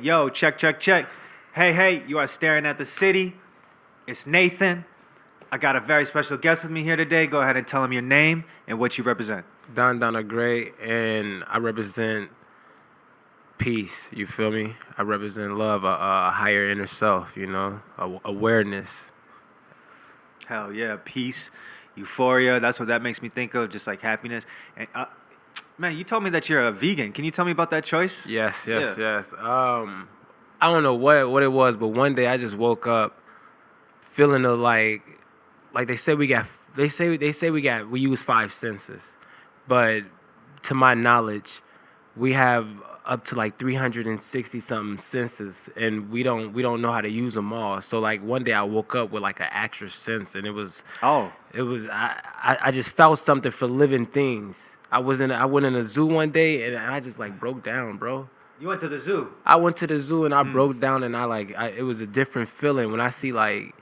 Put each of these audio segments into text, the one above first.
yo, check, check, check. Hey, you are staring at the city. It's Nathan. I got a very special guest with me here today. Go ahead and tell him your name and what you represent. DonDon are great, and I represent peace. You feel me? I represent love, a higher inner self. Awareness. Hell yeah, peace, euphoria. That's what that makes me think of, just like happiness. And man, you told me that you're a vegan. Can you tell me about that choice? Yes. I don't know what it was, but one day I just woke up feeling like they say we use five senses, but to my knowledge, we have up to like 360 something senses, and we don't know how to use them all. So like one day I woke up with like an extra sense, and it was I just felt something for living things. I went in a zoo one day, and I just like broke down, bro. You went to the zoo. I went to the zoo and I broke down, and it was a different feeling when I see like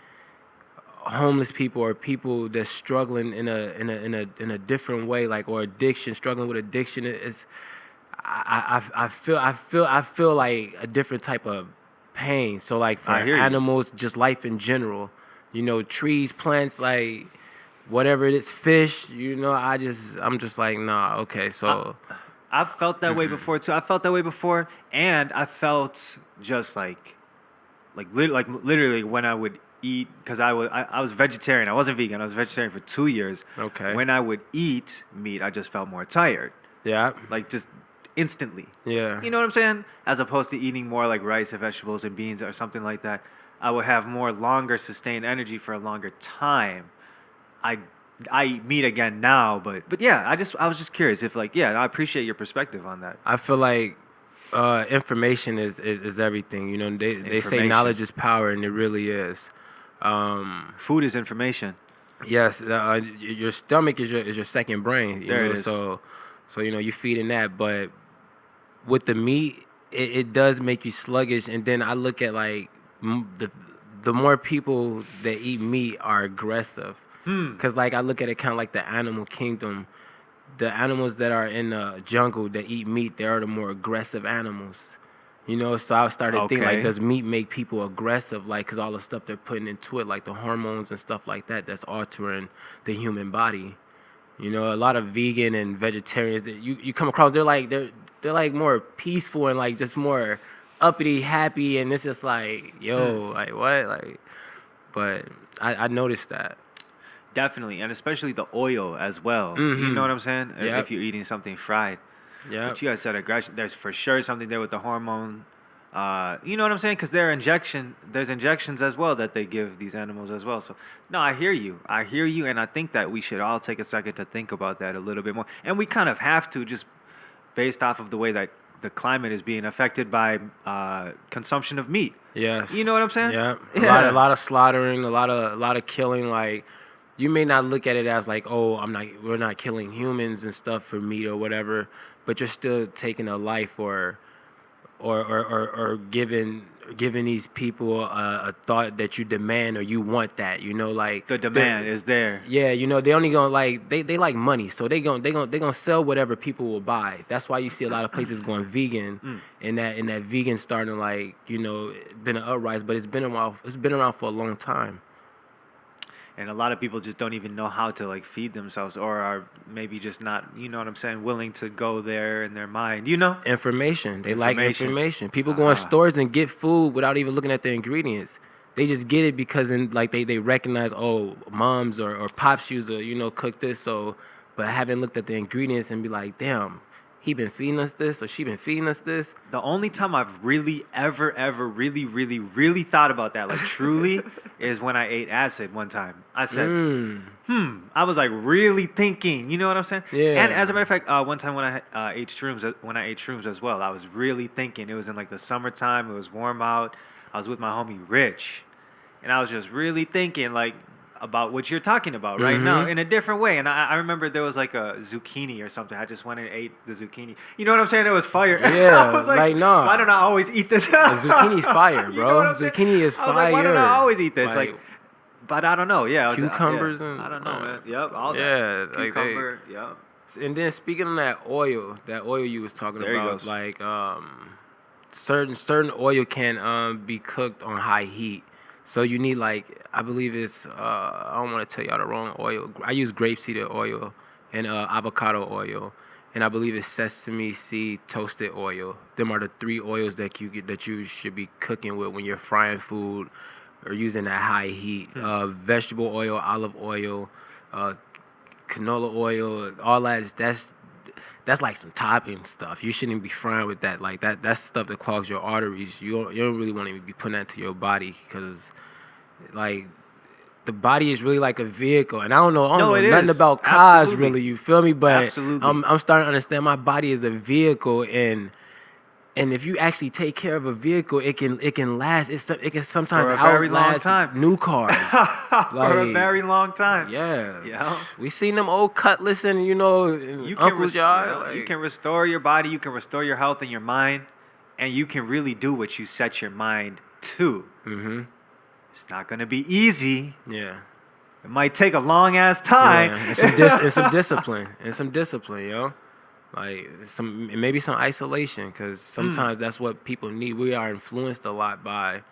homeless people or people that's struggling in a different way, like, or struggling with addiction. I feel like a different type of pain. So like for animals, just life in general, trees, plants, like whatever it is, fish, I'm just like, nah, okay, so I've felt that way before too. I felt that way before, and I felt just like literally when I would eat, because I was vegetarian. I wasn't vegan. I was vegetarian for 2 years. Okay. When I would eat meat, I just felt more tired. Yeah. Like just instantly. Yeah. You know what I'm saying? As opposed to eating more like rice and vegetables and beans or something like that, I would have more longer sustained energy for a longer time. I eat meat again now, but yeah, I was just curious if I appreciate your perspective on that. I feel like information is everything. They say knowledge is power, and it really is. Food is information. Yes, your stomach is your second brain. It is. So you feeding that, but with the meat, it does make you sluggish. And then I look at like the more people that eat meat are aggressive. Because like I look at it kind of like the animal kingdom. The animals that are in the jungle that eat meat, they are the more aggressive animals. So I started thinking, like, does meat make people aggressive? Like, because all the stuff they're putting into it, like the hormones and stuff like that, that's altering the human body. A lot of vegan and vegetarians that you come across, they're like more peaceful and like just more uppity, happy, and it's just like, yo, like what? Like, but I noticed that. Definitely, and especially the oil as well. Mm-hmm. You know what I'm saying? Yep. If you're eating something fried. Yeah. But you guys said aggression. There's for sure something there with the hormone. You know what I'm saying? Because there's injections as well that they give these animals as well. So, no, I hear you, and I think that we should all take a second to think about that a little bit more. And we kind of have to, just based off of the way that the climate is being affected by consumption of meat. Yes. You know what I'm saying? Yeah. A lot of slaughtering, a lot of killing. Like, you may not look at it as like, oh, we're not killing humans and stuff for meat or whatever, but you're still taking a life or giving these people a thought that you demand or you want that, like the demand is there. Yeah, they only gonna like they like money, so they gonna sell whatever people will buy. That's why you see a lot of places going vegan, and that vegan starting to like been an uprise, but it's been around for a long time. And a lot of people just don't even know how to like feed themselves, or are maybe just not, willing to go there in their mind, Information. They like information. People go in stores and get food without even looking at the ingredients. They just get it because they recognize, oh, moms or pops used to, cook this, but I haven't looked at the ingredients and be like, damn, he been feeding us this or she been feeding us this. The only time I've really ever really really really thought about that, like truly, is when I ate acid one time. I said, I was like really thinking, you know what I'm saying? Yeah. And as a matter of fact, one time when I ate shrooms as well, I was really thinking. It was in like the summertime. It was warm out. I was with my homie Rich, and I was just really thinking like about what you're talking about right now in a different way. And I remember there was like a zucchini or something. I just went and ate the zucchini. You know what I'm saying? It was fire. Yeah, I was like, no. Why don't I always eat this? The zucchini's fire, bro. You know what I'm saying? Zucchini is fire. I was like, why don't I always eat this? Like but I don't know. Yeah, cucumbers and I don't know, man. Yep, all that. Yeah, Cucumber. Yep. And then speaking of that oil you was talking there about, like certain oil can be cooked on high heat. So you need like I believe it's I don't want to tell y'all the wrong oil. I use grapeseed oil and avocado oil, and I believe it's sesame seed toasted oil. Them are the three oils that you should be cooking with when you're frying food or using that high heat. Vegetable oil, olive oil, uh, canola oil, all that's like some topping stuff. You shouldn't be frying with that. Like that's stuff that clogs your arteries. You don't really want to be putting that to your body because like the body is really like a vehicle, and I don't No, know it nothing is. about cars Absolutely. really. You feel me? But Absolutely. I'm starting to understand my body is a vehicle, and if you actually take care of a vehicle, it can last. It can sometimes For a very long outlast time. new cars. For a very long time. Yeah, Yeah. we seen them old Cutlass and You can Uncle's yard. yeah, you Like, can restore your body, you can restore your health and your mind, and you can really do what you set your mind to. mm-hmm. It's not gonna be easy. Yeah. It might take a long ass time. Yeah, and some discipline, yo. Like maybe some isolation, because sometimes that's what people need. We are influenced a lot by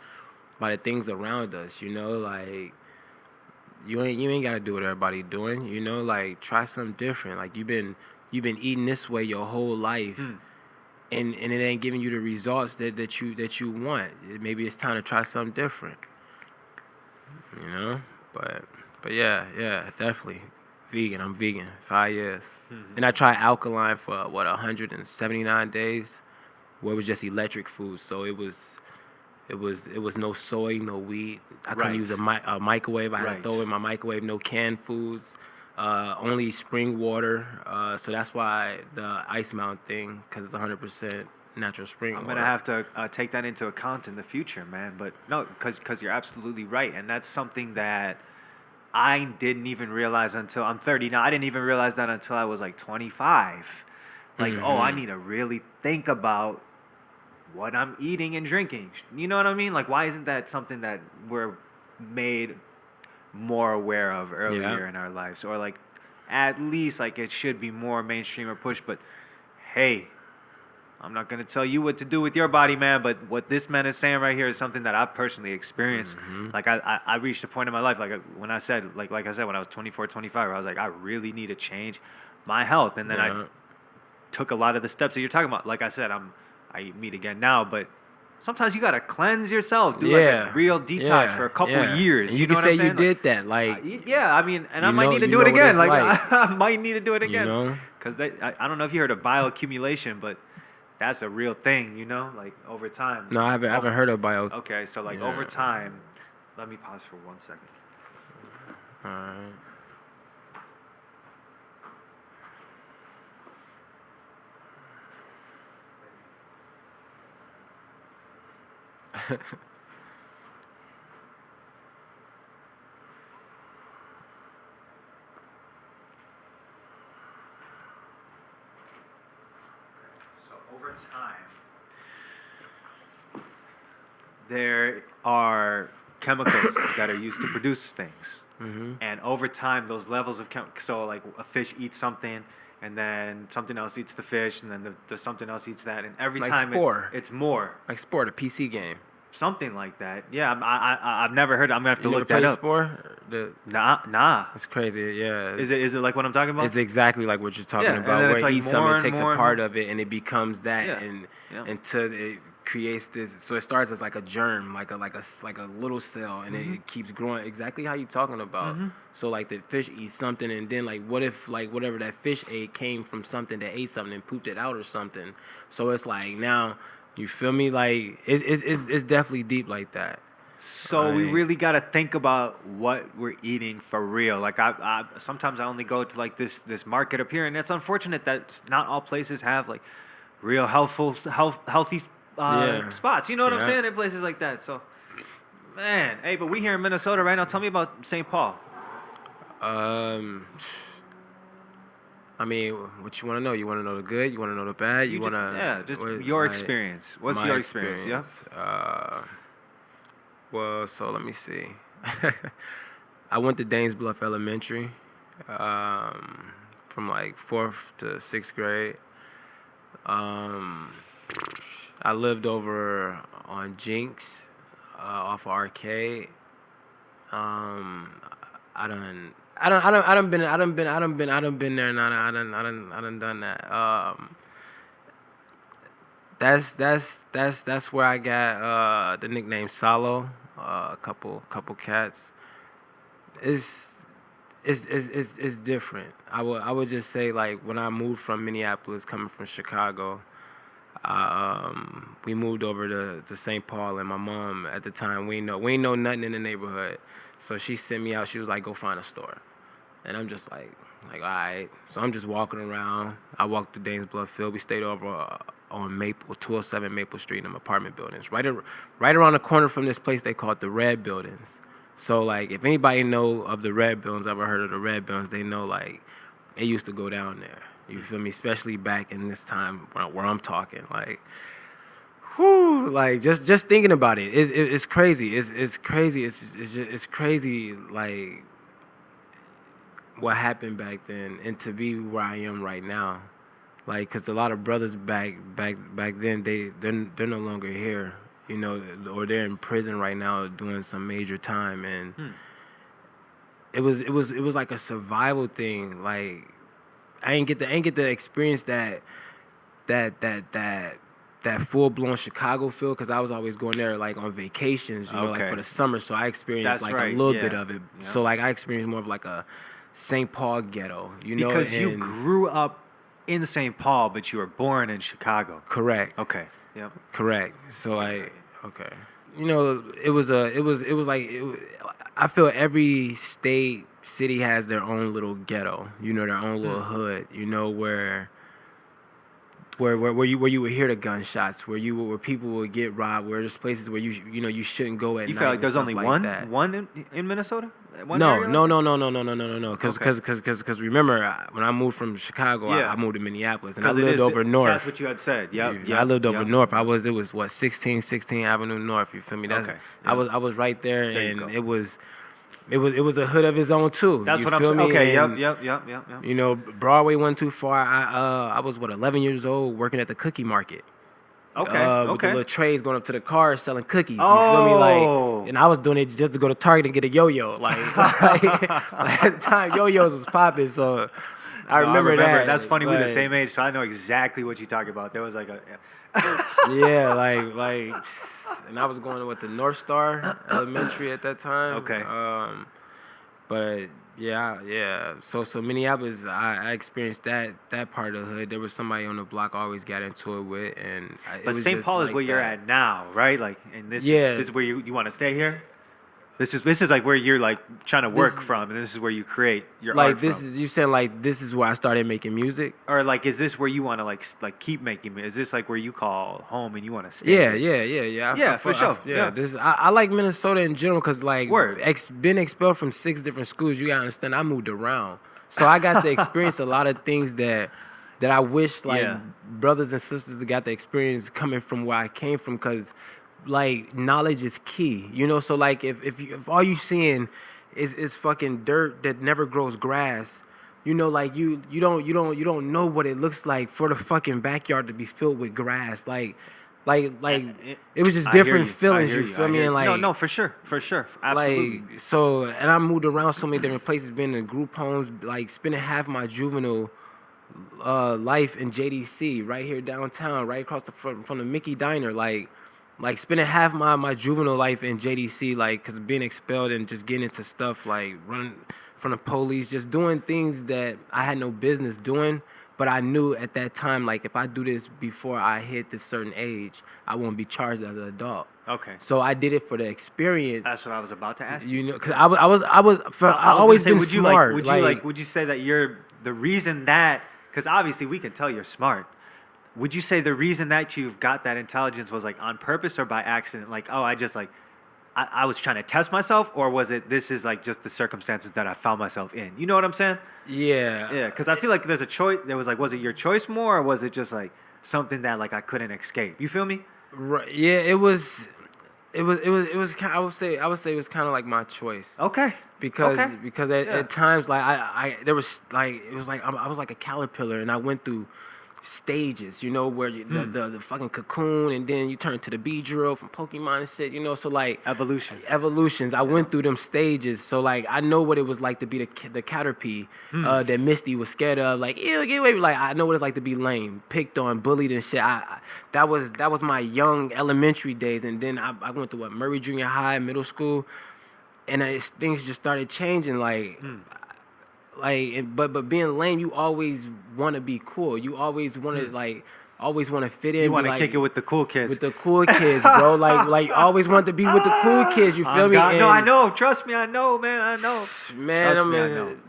the things around us, you know. Like you ain't gotta do what everybody doing, you know. Like try something different. Like you've been eating this way your whole life, and it ain't giving you the results that you want. Maybe it's time to try something different, you know. But yeah, definitely. Vegan. I'm vegan. 5 years. And I tried alkaline for 179 days, where it was just electric food. So it was no soy, no wheat. I couldn't Right. use a microwave. I had Right. to throw in my microwave. No canned foods. Only spring water. So that's why the Ice Mountain thing, because it's 100% natural spring I'm water. gonna have to take that into account in the future, man. But no, because you're absolutely right, and that's something that I didn't even realize until I'm 30 now. I didn't even realize that until I was like 25. Like, oh, I need to really think about what I'm eating and drinking. You know what I mean? Like, why isn't that something that we're made more aware of earlier Yeah. in our lives, or like at least like it should be more mainstream or pushed? But hey, I'm not gonna tell you what to do with your body, man. But what this man is saying right here is something that I've personally experienced. Like I reached a point in my life, like when I said, like I said, when I was 24, 25, where I was like, I really need to change my health, and then I Yeah. took a lot of the steps that you're talking about. Like I said, I eat meat again now, but sometimes you gotta cleanse yourself, do like a real detox for a couple years. And You you know can what say I'm saying? you did that. Like, Yeah, I mean, and I you might know- need to you do know it what again. it's Like, like. I might need to do it You again. know? Because I don't know if you heard of bioaccumulation, but that's a real thing, you know? Like, over time. No, I haven't heard of bio. Okay, so, like, Yeah. over time, let me pause for 1 second. Alright. So, over time, there are chemicals that are used to produce things. And over time, those levels of so like a fish eats something, and then something else eats the fish, and then the something else eats that, and every Like time Spore. it's more. Like Sport, a PC game. Something like that. Yeah, I've never heard. I'm gonna have to You look never that played up. Spore? Nah. It's crazy. Yeah. Is it like what I'm talking about? It's exactly like what you're talking Yeah, and about. then Where it's it like eats more something, it and takes more a and part more. of it, and it becomes that, Yeah, and yeah. until it creates this. So it starts as like a germ, like a little cell, and Mm-hmm. it keeps growing. Exactly how you're talking about. So like the fish eats something, and then like what if like whatever that fish ate came from something that ate something and pooped it out or something. So it's like now you feel me? Like it's definitely deep like that. So we Right. really got to think about what we're eating for real. Like I sometimes I only go to like this market up here, and it's unfortunate that not all places have like real healthy Yeah. spots. You know what I'm Yeah. saying? In places like that. So, man, hey, but we here in Minnesota right now. Tell me about St. Paul. I mean, what you want to know? You want to know the good? You want to know the bad? You want to? Yeah, just your experience. What's my your experience? Yeah. Well, so let me see. I went to Danes Bluff Elementary from like 4th to 6th grade. I lived over on Jinx, off of Arcade. Um, I done. I done been there, and I done done that. That's where I got the nickname Salo. A couple cats. It's it's different. I would just say like when I moved from Minneapolis, coming from Chicago, we moved over to St. Paul, and my mom at the time we ain't know nothing in the neighborhood, so she sent me out. She was like, go find a store, and I'm just like all right. So I'm just walking around. I walked through Danes Bluff Field. We stayed over on Maple 207 Maple Street in them apartment buildings, right around the corner from this place they call it the Red Buildings. So like if anybody know of the Red Buildings, ever heard of the Red Buildings, they know like it used to go down there. You feel me? Especially back in this time where I'm talking, like, whew, like just thinking about it, it's crazy. It's crazy. It's crazy. Like what happened back then, and to be where I am right now, like, cause a lot of brothers back then they're no longer here, you know, or they're in prison right now doing some major time, and it was like a survival thing, like. I ain't get to experience that full blown Chicago feel because I was always going there like on vacations, you know, like for the summer. So I experienced That's like right, a little yeah. bit of it. Yeah. So like I experienced more of like a St. Paul ghetto, you know, Because you and- grew up in St. Paul, but you were born in Chicago. correct, Okay. Yep. correct. So Makes like okay, you know, it was like I feel every state city has their own little ghetto, you know, their own little hood, you know, where you would hear the gunshots, where people would get robbed, where there's places where you know you shouldn't go at You night. feel like and there's stuff only like one that. in Minnesota? One No, area like no, that? no. Because remember when I moved from Chicago, Yeah. I moved to Minneapolis, and I 'Cause it lived is over north. That's what you had said. Yep. I lived over yep. north. It was what 16 Avenue North. You feel me? That's Okay, I yeah. was right there, There you and go. it was a hood of its own too. That's you what I'm feel saying. me? Okay. And, Yep. You know, Broadway wasn't too far. I was 11 years old working at the cookie market. Okay. With the okay. little trays going up to the cars selling cookies. You feel Oh. me? Like, and I was doing it just to go to Target and get a yo-yo. Like at the time, yo-yos was popping, so I No, remember that. That's funny. We're the Like, same age, so I know exactly what you're talking about. There was like a. Yeah, like, and I was going with the North Star Elementary at that time. Okay. But yeah. So Minneapolis, I experienced that part of the hood. There was somebody on the block I always got into it with, and But St. Paul is where you're at now, right? Like, and this is where you want to stay here. This is like where you're like trying to work from, and this is where you create your like art this from. is you said like this is where I started making music. Or like, is this where you want to like keep making? Is this like where you call home and you want to stay? Yeah. Yeah, for sure. Yeah. I like Minnesota in general because like Word. Been expelled from 6 different schools. You gotta understand, I moved around, so I got to experience a lot of things that I wish like Yeah. brothers and sisters that got the experience coming from where I came from. Because like knowledge is key, you know. So like if all you seeing is fucking dirt that never grows grass. You know, like you don't know what it looks like for the fucking backyard to be filled with grass. Like it was just I hear different you. feelings. I hear You feel I me? hear And you. like no, for sure, absolutely. like so, and I moved around so many different places. Been in group homes, like spending half my juvenile life in JDC, right here downtown, right across the front from the Mickey Diner. Like spending half my juvenile life in JDC, like, cause being expelled and just getting into stuff like running from the police, just doing things that I had no business doing. But I knew at that time, like, if I do this before I hit this certain age, I won't be charged as an adult. Okay. So I did it for the experience. That's what I was about to ask you. You know, cause I always been would you smart. would you say that you're the reason that, because obviously we can tell you're smart. Would you say the reason that you've got that intelligence was like on purpose or by accident? Like, oh, I was trying to test myself, or was it this is like just the circumstances that I found myself in? You know what I'm saying? Yeah. Yeah, because I feel like there's a choice. There was like, was it your choice more, or was it just like something that like I couldn't escape? You feel me? Right. Yeah. It was. I would say it was kind of like my choice. Okay. Because Yeah. at times like I there was like it was like I was like a caterpillar, and I went through stages, you know, where the fucking cocoon, and then you turn to the Beedrill from Pokemon and shit, you know. So like evolutions. I went through them stages, so like I know what it was like to be the Caterpie that Misty was scared of. Like, ew, get away! Like I know what it's like to be lame, picked on, bullied and shit. That was my young elementary days, and then I went to Murray Junior High, middle school, and things just started changing. But being lame, you always want to be cool. You always want to always want to fit in. You want to like, kick it with the cool kids. With the cool kids, bro. like always want to be with the cool kids. You feel me? No, I know. Trust me, I know, man. I know. Man,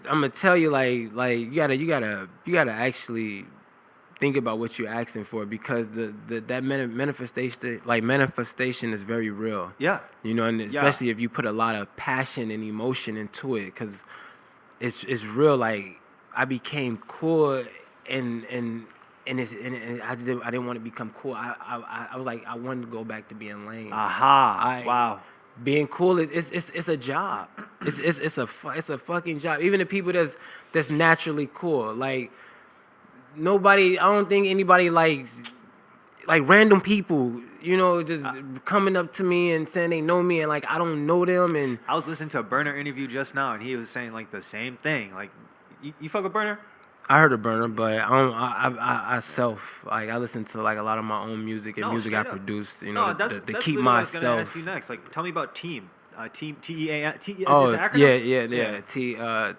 I'm gonna tell you, like you gotta actually think about what you're asking for, because that manifestation is very real. Yeah. You know, and especially if you put a lot of passion and emotion into it, because it's real. Like I became cool and I didn't want to become cool. I was like, I wanted to go back to being lame. Wow. Being cool it's a job. It's a fucking job. Even the people that's naturally cool. Like nobody. I don't think anybody likes like random people. You know, just coming up to me and saying they know me, and like I don't know them. And I was listening to a Burner interview just now, and he was saying like the same thing. Like, you fuck with Burner? I heard of Burner, but I listen to like a lot of my own music and music I produce. You know, that's to keep myself. What I was gonna ask you next. Like, tell me about Team. Team TEAM. Oh, it's an acronym? yeah.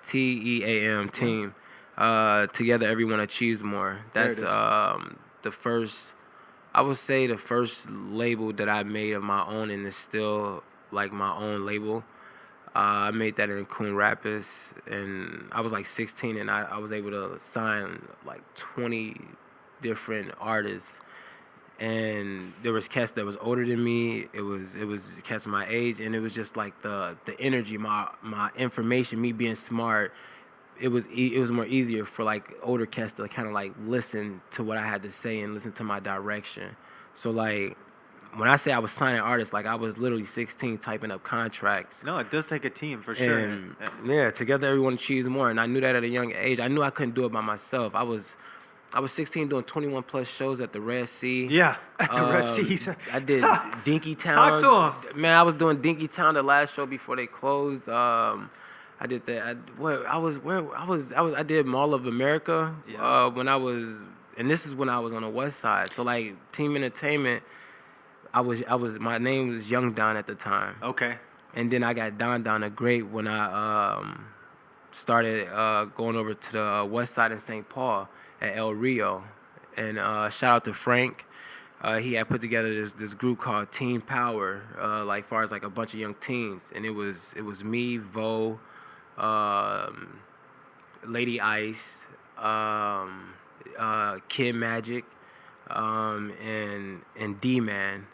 TEAM team. Together, everyone achieves more. That's the first. I would say the first label that I made of my own, and it's still like my own label. I made that in Coon Rapids, and I was like 16, and I was able to sign like 20 different artists. And there was cats that was older than me. It was cats my age, and it was just like the energy, my information, me being smart. It was more easier for like older cats to kind of like listen to what I had to say and listen to my direction. So like when I say I was signing artists, like I was literally 16 typing up contracts. No, it does take a team for sure. And yeah, together everyone achieves more, and I knew that at a young age. I knew I couldn't do it by myself. I was 16 doing 21 plus shows at the Red Sea. Yeah, at the Red Sea. I did Dinky Town. Talk to him. Man, I was doing Dinky Town the last show before they closed. I did that. I did Mall of America when I was, and this is when I was on the West Side. So like Team Entertainment, my name was Young Don at the time. Okay. And then I got DonDon the Great when I started going over to the West Side in St. Paul at El Rio. And shout out to Frank. He had put together this group called Teen Power, like far as like a bunch of young teens. And it was me, Vo, Lady Ice, Kid Magic, and D-Man.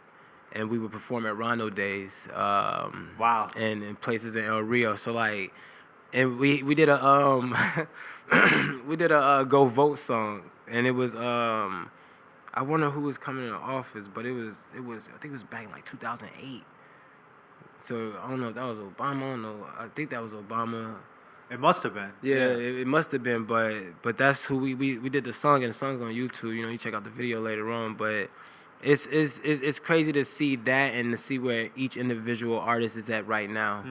And we would perform at Rondo Days. Wow. And in places in El Rio. So like, and we did a we did a Go Vote song, and it was I wonder who was coming in the office, but it was I think it was back in like 2008. So I don't know if that was Obama. I don't know. I think that was Obama. It must have been. Yeah. It must have been. But that's who we did the song, and the song's on YouTube. You know, you check out the video later on. But it's crazy to see that and to see where each individual artist is at right now.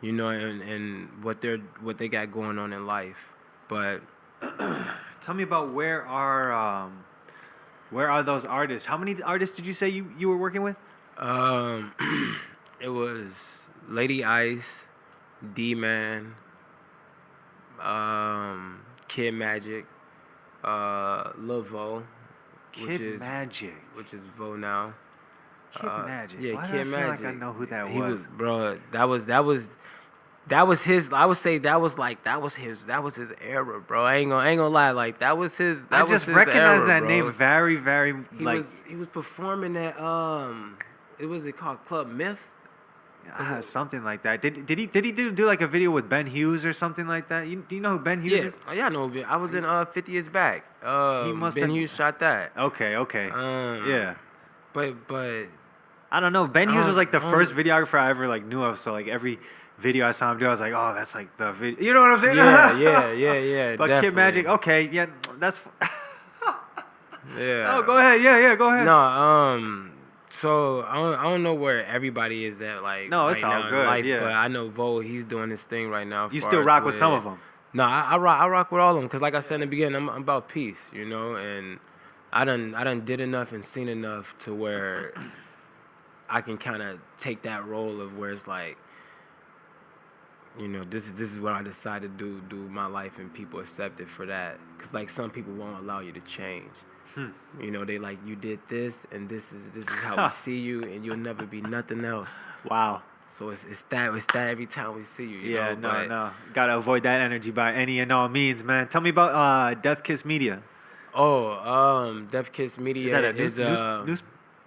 You know, and what they got going on in life. But tell me about where are those artists? How many artists did you say you were working with? It was Lady Ice, D-Man, Kid Magic, Lil Vo, which is Vo now. Kid Magic. Yeah, Why Kid do I feel like I know who that was? Bro, that was his. I would say that was his era, bro. I ain't gonna lie, like that was his. I just recognize that name very, very. He was performing at it was called Club Myth. Something like that. Did he do like a video with Ben Hughes or something like that? Do you know who Ben Hughes is? Oh, yeah, I know. I was in 50 Years Back. Ben Hughes shot that. Okay. Yeah. But I don't know. Ben Hughes was like the first videographer I ever like knew of. So like every video I saw him do, I was like, oh, that's like the video. You know what I'm saying? Yeah. But definitely. Kid Magic, okay, yeah, that's. Yeah. Oh, go ahead. Yeah, go ahead. No, so I don't know where everybody is at like No, right it's all now in good, life, yeah. but I know Vo, he's doing his thing right now. You Far still as rock with some of them. No, I rock with all of them because, like I said in the beginning, I'm about peace, you know, and I done did enough and seen enough to where I can kind of take that role of where it's like, you know, this is what I decided to do my life, and people accept it for that. Cause like some people won't allow you to change. You know, they like, you did this, and this is how we see you, and you'll never be nothing else. Wow. So it's that every time we see you. You Yeah, know? no. Gotta avoid that energy by any and all means, man. Tell me about Death Kiss Media. Deaf Kiss Media Is that a news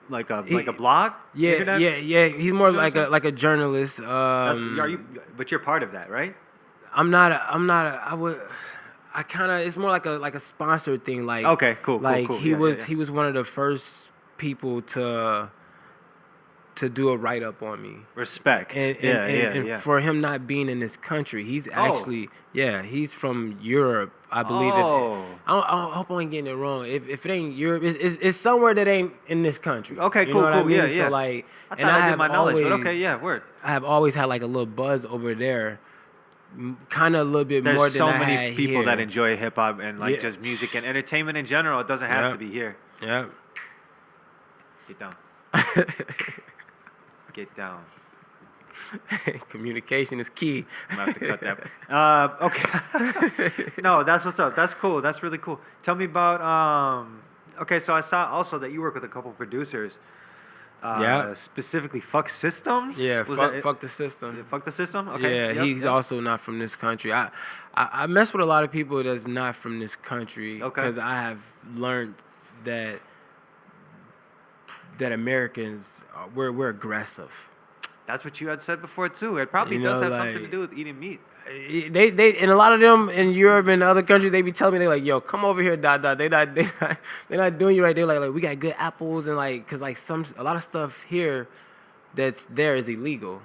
like a blog? Yeah, Internet? yeah. He's more You know what I'm like a journalist. But you're part of that, right? I kind of, it's more like a sponsored thing. Like, Okay, cool. He Yeah, was yeah. he was one of the first people to do a write up on me. Respect. And for him not being in this country, he's actually he's from Europe, I believe. Oh. I hope I ain't getting it wrong. If it ain't Europe, it's somewhere that ain't in this country. Okay, You cool, know what I cool. mean? Yeah. So like, I thought I did my knowledge, but okay, yeah, word. I have always had like a little buzz over there, kind of a little bit There's more than so I many had people here. that enjoy hip hop and like Yeah. just music and entertainment in general. It doesn't have Yeah. to be here. Yeah. Get down. Get down. Communication is key. I'm gonna have to cut that. Okay. No, that's what's up. That's cool. That's really cool. Tell me about. Okay, so I saw also that you work with a couple producers. Yeah. Specifically, Fuck Systems. Yeah, Was fuck the system. Fuck the System. Okay. Yeah, Yep, he's yep. also not from this country. I mess with a lot of people that's not from this country Okay. because I have learned that Americans we're aggressive. That's what you had said before too. It probably You does know, have something to like- do with eating meat. They and a lot of them in Europe and other countries, they be telling me, they like, yo, come over here, dot. They not doing you right. They're like we got good apples, and like, cause like a lot of stuff here that's there is illegal.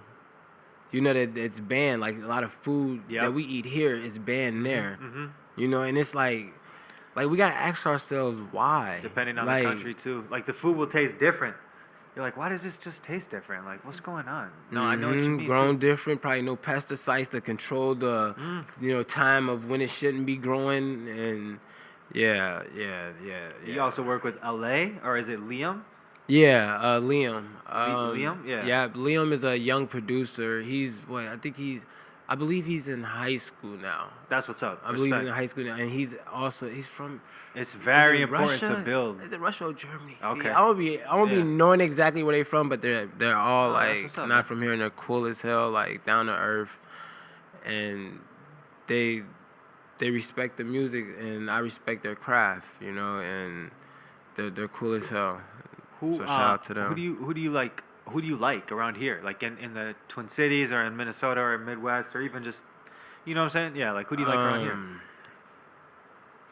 You know that it's banned. Like a lot of food Yep. that we eat here is banned there. Mm-hmm. You know, and it's like we gotta ask ourselves why. Depending on Like, the country too. Like the food will taste different. You're like, why does this just taste different? Like, what's going on? No, I know what you mean. Grown Too. different, probably no pesticides to control the time of when it shouldn't be growing, and yeah. You also work with LA, or is it Liam? Yeah, Liam. Liam? Yeah. Yeah, Liam is a young producer. He's what? I believe he's in high school now. That's what's up. I believe he's Respect. in high school now, and he's from. It's very is it important Russia? to build. Is it Russia or Germany? Okay. See, I won't be Yeah. knowing exactly where they're from, but they're all Oh, that's like what's up, not man. from here, and they're cool as hell, like down to earth, and they respect the music, and I respect their craft, you know, and they're cool as hell. Who, So shout out to them. Who do you like? Who do you like around here? Like in the Twin Cities, or in Minnesota, or Midwest, or even just, you know what I'm saying? Yeah, like who do you like around here?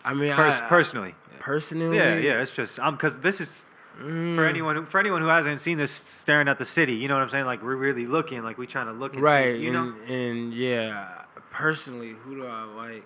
I mean, Personally. personally, Yeah. It's just because this is for anyone who hasn't seen this, staring at the city. You know what I'm saying? Like we're really looking, like we trying to look and right, see. You know. and yeah, personally, who do I like?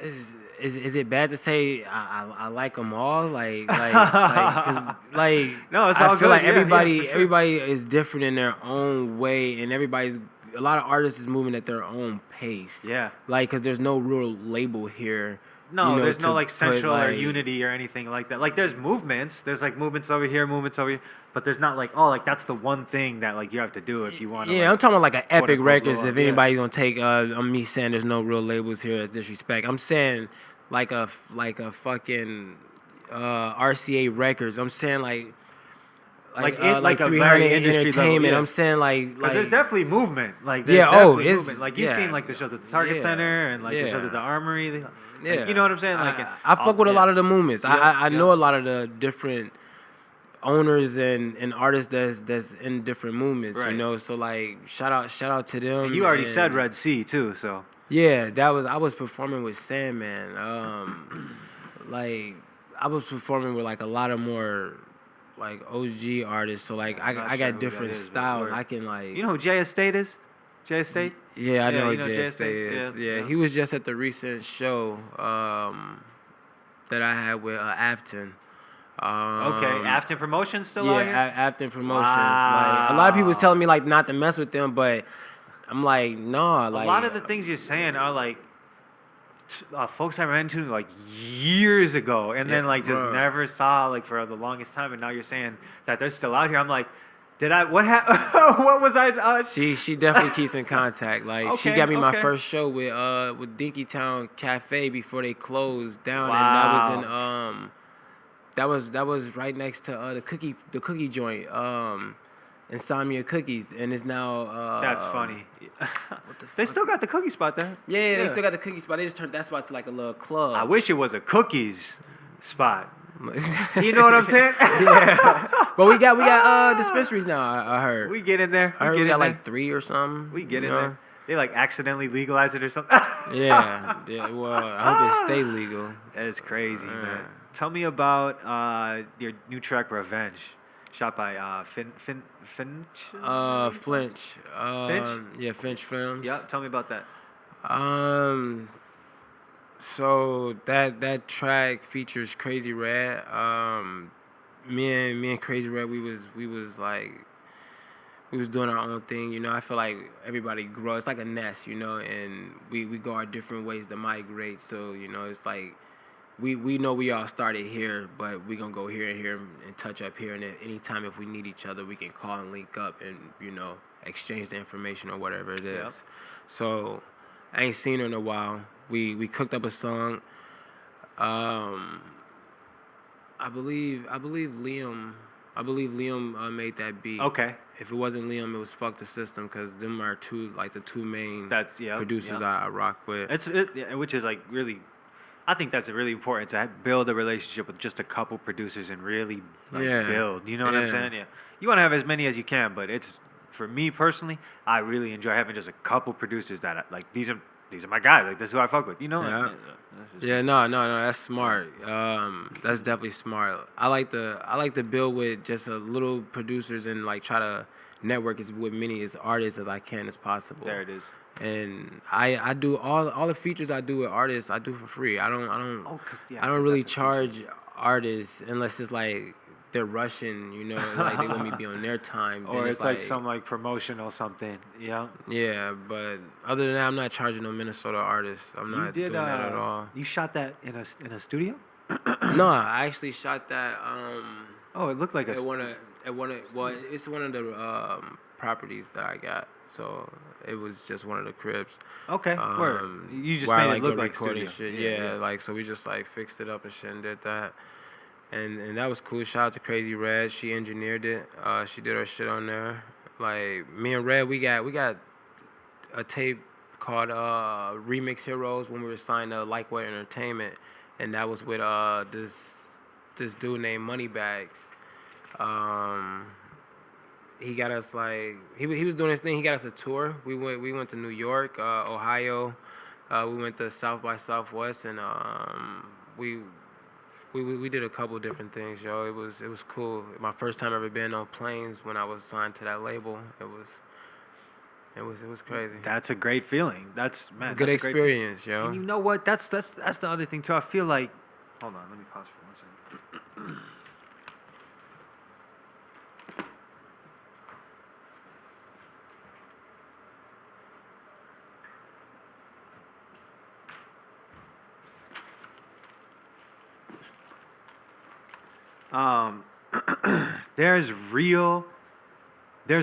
Is it bad to say I like them all? Like 'cause, like No, it's I all feel good. like Yeah, everybody for sure. everybody is different in their own way, and a lot of artists is moving at their own pace. Yeah. Like, cause there's no real label here. No, you know, there's no to like put, central or like- unity or anything like that. Like there's movements. There's like movements over here, but there's not like, oh, like that's the one thing that like you have to do if you want to. Yeah, I'm talking about like an Epic quote-unquote Records. blow If up, yeah. anybody's gonna take, I'm me saying there's no real labels here as disrespect. I'm saying like a fucking RCA Records. I'm saying like Like a 300 very industry level, Entertainment. yeah. I'm saying like Because there's definitely movement. Like there's Yeah, definitely it's- movement. Like yeah. you've seen like the shows at the Target Yeah. Center and like the shows Yeah. at the Armory. Like, yeah, you know what I'm saying? Like I fuck with a lot of the movements. Yeah, I know yeah. a lot of the different owners and artists that's in different movements. Right. You know, so like shout out to them. And you already and- said Red Sea too, so Yeah, I was performing with Sandman. Like I was performing with like a lot of more like OG artists. So like I'm not I sure got who different that is, but styles. word. I can like you know who Jay Estate is? Jay Estate? yeah, I Yeah, know you who know Jay Jay Stay Estate? is. Yeah, Yeah, yeah. he was just at the recent show. that I had with Afton. Okay, Afton Promotions still Yeah, out here? Afton Promotions. Like a lot of people was telling me like not to mess with them, but I'm like, nah. A Like lot of the things you're saying are like folks I ran into like years ago, and then like just bruh. never saw like for the longest time, and now you're saying that they're still out here. I'm like, did I? What happened? What was I? She definitely keeps in contact. Like she Okay, got me my okay. first show with Dinkytown Cafe before they closed down, Wow. and that was right next to the cookie joint, Insomnia Cookies, and it's now That's funny. what the They fuck? still got the cookie spot there. Yeah, they still got the cookie spot. They just turned that spot to like a little I club. wish it was a cookies spot. You know what I'm saying? But we got dispensaries now. I heard. We get in there. I heard We we get got in there. like 3 or something. We get you in know? there. They like accidentally legalize it or something. Yeah. Well, I hope it stay legal. That's crazy, man. Tell me about your new track, Revenge, shot by Finch. Flinch. Finch? Yeah, Finch Films. Yeah, tell me about that. So that track features Crazy Red. Me and Crazy Red, we was like, we was doing our own thing, you know. I feel like everybody grows. It's like a nest, you know, and we go our different ways to migrate. So, you know, it's like we know we all started here, but we gonna go here and here and touch up here. And at any time if we need each other, we can call and link up and, you know, exchange the information or whatever it is. Yep. So I ain't seen her in a while. We cooked up a song. I believe Liam made that beat. Okay. If it wasn't Liam, it was Fuck the System, because them are the two main That's producers yeah. I rock with. Which is like really, I think that's really important to build a relationship with just a couple producers and really build. You know what I'm saying? Yeah. You want to have as many as you can, but it's, for me personally, I really enjoy having just a couple producers that like these are my guys. Like this is who I fuck with. You know? Yeah. Yeah, no, that's smart. That's definitely smart. I like to build with just a little producers and like try to network as with many as artists as I can as possible. There it is. And I do all the features I do with artists I do for free. I don't really that's a charge artists unless it's like they're rushing, you know, like they want me to be on their time. Or Then it's like some like promotional something. Yeah. Yeah, but other than that, I'm not charging no Minnesota artists. I'm not doing that at all. You shot that in a studio? No, I actually shot that. Oh, it looked like It's one of the properties that I got. So it was just one of the cribs. Okay. Word. You just where made I, it look go like recording studio. shit. Yeah, like so we just like fixed it up and shit and did that. And that was cool. Shout out to Crazy Red. She engineered it. She did her shit on there. Like me and Red, we got a tape called Remix Heroes when we were signed to Likeway Entertainment, and that was with this dude named Moneybags. He got us like he was doing his thing. He got us a tour. We went to New York, Ohio. We went to South by Southwest, and we did a couple different things, yo. It was cool. My first time ever being on planes when I was signed to that label. It was crazy. That's a great feeling. That's Good that's experience, a great yo. And you know what? That's the other thing too. I feel like, hold on, let me pause for 1 second. There's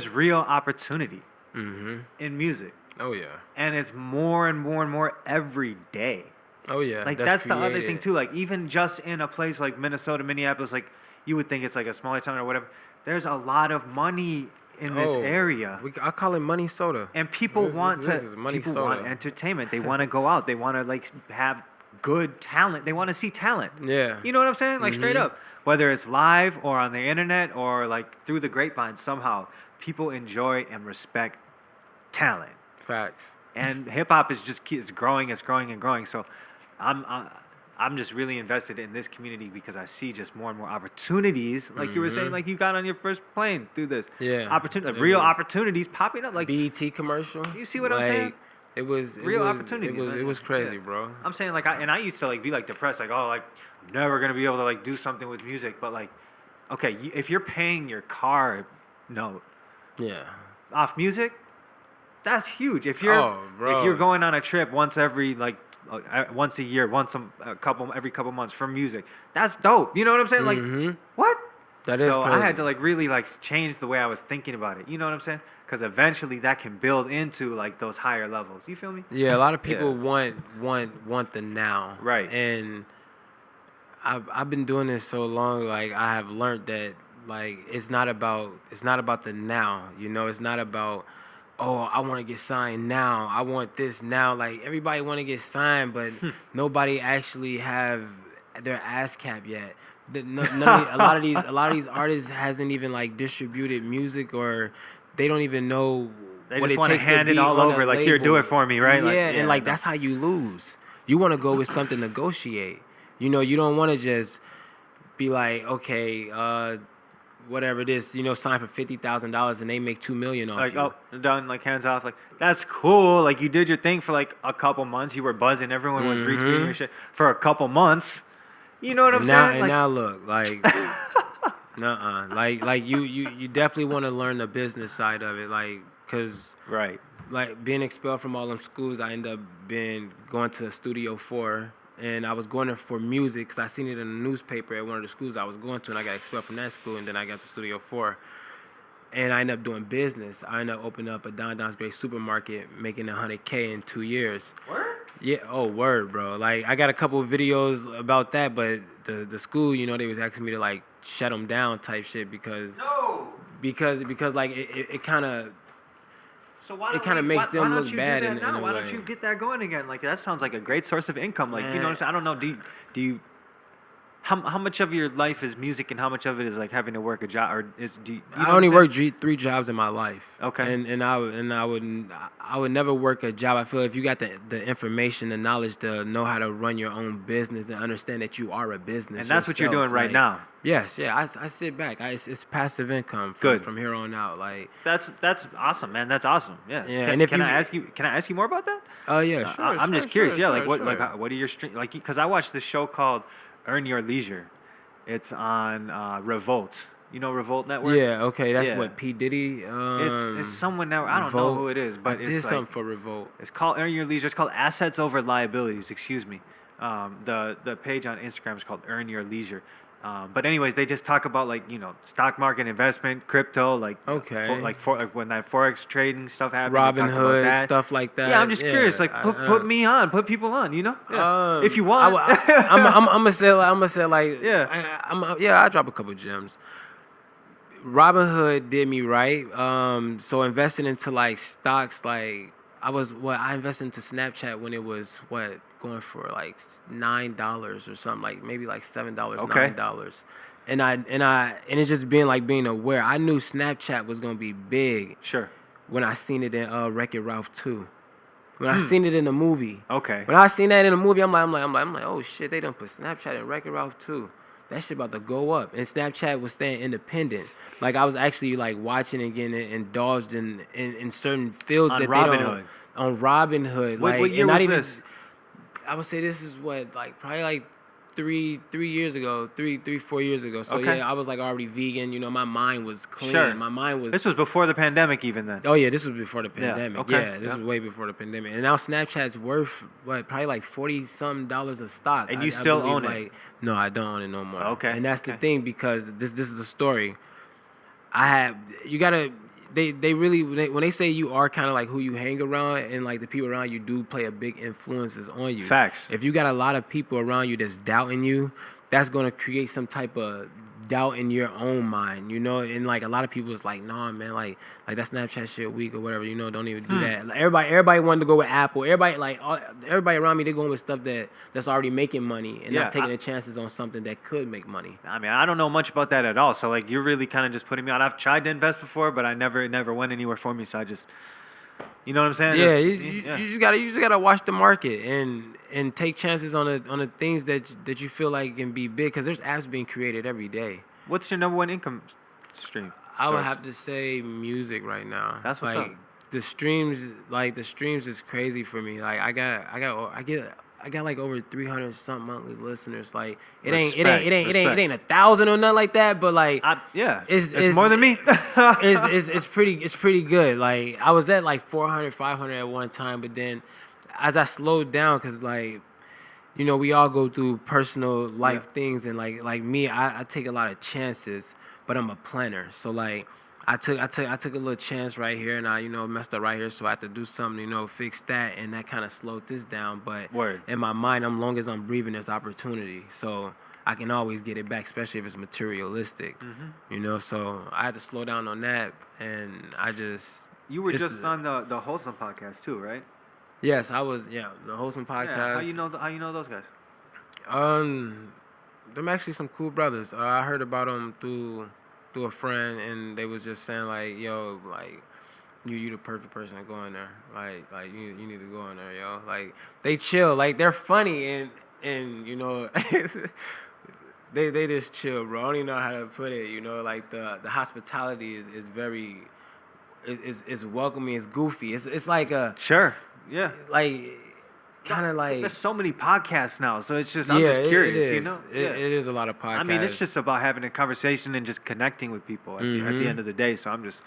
real opportunity in music, Oh yeah. and it's more and more and more every day. Oh yeah. Like that's the other thing too. Like even just in a place like Minnesota, Minneapolis, like you would think it's like a smaller town or whatever. There's a lot of money in this area, I call it money soda. and people This want is money people soda. want entertainment. They want to go out. They want to like have good talent. They want to see talent. Yeah. You know what I'm saying? Like straight up, whether it's live or on the internet or like through the grapevine, somehow people enjoy and respect talent. Facts. And hip hop is just it's growing and growing. So I'm just really invested in this community because I see just more and more opportunities. Like you were saying, like you got on your first plane through this. Yeah. Opportunity, It real was. opportunities popping up. Like BET commercial. You see what I'm saying? real opportunities. Man. It was crazy, Yeah. bro. I'm saying like I used to like be like depressed, like oh like I'm never gonna be able to like do something with music, but like okay, if you're paying your car note Yeah. off music, that's huge. Oh, If you're bro. going on a trip once every like once a year, every couple months for music, that's dope. You know what I'm saying? Like what? That is So I had crazy. to like really like change the way I was thinking about it. You know what I'm saying? Because eventually that can build into like those higher levels. You feel me? Yeah, a lot of Yeah. people want the now. Right. And I've been doing this so long, like I have learned that like it's not about the now, you know, it's not about oh, I want to get signed now. I want this now. Like everybody want to get signed, but nobody actually have their ass cap yet. A lot of these artists hasn't even like distributed music, or they don't even know They what just it want to takes hand to it be all on over. a Like here, do label. it for me, right? Yeah, Like and like no. that's how you lose. You want to go with something to negotiate. You know, you don't want to just be like, okay, whatever it is, you know, sign for $50,000 and they make $2 million off Like you. oh done, like hands off. Like that's cool. Like you did your thing for like a couple months. You were buzzing. Everyone was retweeting your shit for a couple months. You know what I'm And now saying? and Like now look, like nuh-uh. Like you definitely want to learn the business side of it, like, cause right. like being expelled from all them schools, I ended up going to Studio 4, and I was going there for music because I seen it in the newspaper at one of the schools I was going to, and I got expelled from that school, and then I got to Studio 4, and I ended up doing business. I ended up opening up a DonDon's Great supermarket, making $100K in 2 years. Word? Yeah, oh word, bro. Like I got a couple of videos about that, but the school, you know, they was asking me to like shut them down type shit because No. like it kind of So why it don't kind of we, makes why them don't look you bad do in that now? a Why way. don't you get that going again? Like that sounds like a great source of income. Like you know what I'm saying? I don't know. Do you how much of your life is music and how much of it is like having to work a job or is do you know I what I'm only saying? worked 3 jobs in my life. Okay. And I would never work a job. I feel if you got the information, the knowledge to know how to run your own business and understand that you are a business. And that's what you're yourself, doing right like, now. Yes, yeah. I sit back. It's passive income Good. from here on out. Like That's awesome, man. That's awesome. Yeah. Yeah, Can, and if can you- I ask you? Can I ask you more about that? oh yeah, sure. I'm just curious. Yeah. Like what? Sure. Like what are your stream? Like because I watched this show called Earn Your Leisure. It's on Revolt. You know Revolt Network. Yeah, okay, that's Yeah. what P Diddy. It's someone now. I don't know Revolt. who it is, but I it's did like something for Revolt. it's called Earn Your Leisure. It's called Assets Over Liabilities. Excuse me. The page on Instagram is called Earn Your Leisure. But anyways, they just talk about like stock market investment, crypto, like Okay. like when that forex trading stuff happened. they Robin talked about Hood, that. stuff like that. Yeah, I'm just curious. Like put me on, put people on. Yeah. If you want. I'm gonna say like Yeah. I drop a couple gems. Robin Hood did me right. So investing into like stocks, like I invested into Snapchat when it was going for like $9 or something, like maybe like $7, Okay. $9. And it's just being aware. I knew Snapchat was gonna be big Sure. when I seen it in Wreck-It Ralph 2. When I seen it in the movie. Okay. When I seen that in the movie, I'm like, oh shit, they done put Snapchat in Wreck-It Ralph 2. That shit about to go up. And Snapchat was staying independent. Like I was actually like watching and getting indulged in certain fields On that Robin they don't Hood. on Robin Hood. What Like year and was not even this? I would say this is probably like 4 years ago. So Okay. yeah, I was like already vegan. You know, my mind was clean. Sure. My mind was. This was before the pandemic, even then. Oh yeah, this was before the Yeah, pandemic. okay, Yeah, this yeah. was way before the pandemic. And now Snapchat's worth probably like $40-some a stock. And you still believe, own it? like, no, I don't own it no more. Okay, And that's the okay. thing because this is the story. They really when they say you are kind of like who you hang around and like the people around you do play a big influences on you. Facts. If you got a lot of people around you that's doubting you, that's gonna create some type of doubt in your own mind, and like a lot of people is like, nah, man, like that Snapchat shit weak or whatever, don't even do that. Like, everybody wanted to go with Apple. Everybody around me, they're going with stuff that's already making money and Yeah, not taking the chances on something that could make money. I mean, I don't know much about that at all. So like, you're really kind of just putting me on. I've tried to invest before, but it never went anywhere for me. So I just, you know what I'm saying? Yeah, Just- you just gotta watch the market and take chances on the things that you feel like can be big because there's apps being created every day. What's your number one income stream? I would source? have to say music right now. That's what's like, up. the streams is crazy for me. Like I got like over 300 something monthly listeners. Like it ain't 1,000 or nothing like that. But like it's more than me. it's pretty good. Like I was at like 400, 500 at one time, but then as I slowed down, cause like we all go through personal life things, and like me, I take a lot of chances, but I'm a planner. So like I took a little chance right here, and I messed up right here, so I had to do something, fix that, and that kind of slowed this down. But in my mind, long as I'm breathing, there's opportunity, so I can always get it back, especially if it's materialistic. So I had to slow down on that, and I just you were just on the Wholesome podcast too, right? Yes, I was. Yeah, the Wholesome podcast. Yeah, how you know those guys? Them actually some cool brothers. I heard about them through a friend, and they was just saying like, yo, like you the perfect person to go in there. Like you need to go in there, yo. Like they chill, like they're funny, and they just chill, bro. I don't even know how to put it. Like the hospitality is very is welcoming. It's goofy. It's like a sure. Yeah. Like, kind of like... There's so many podcasts now, so it's just, I'm just curious, it is a lot of podcasts. I mean, it's just about having a conversation and just connecting with people at the end of the day, so I'm just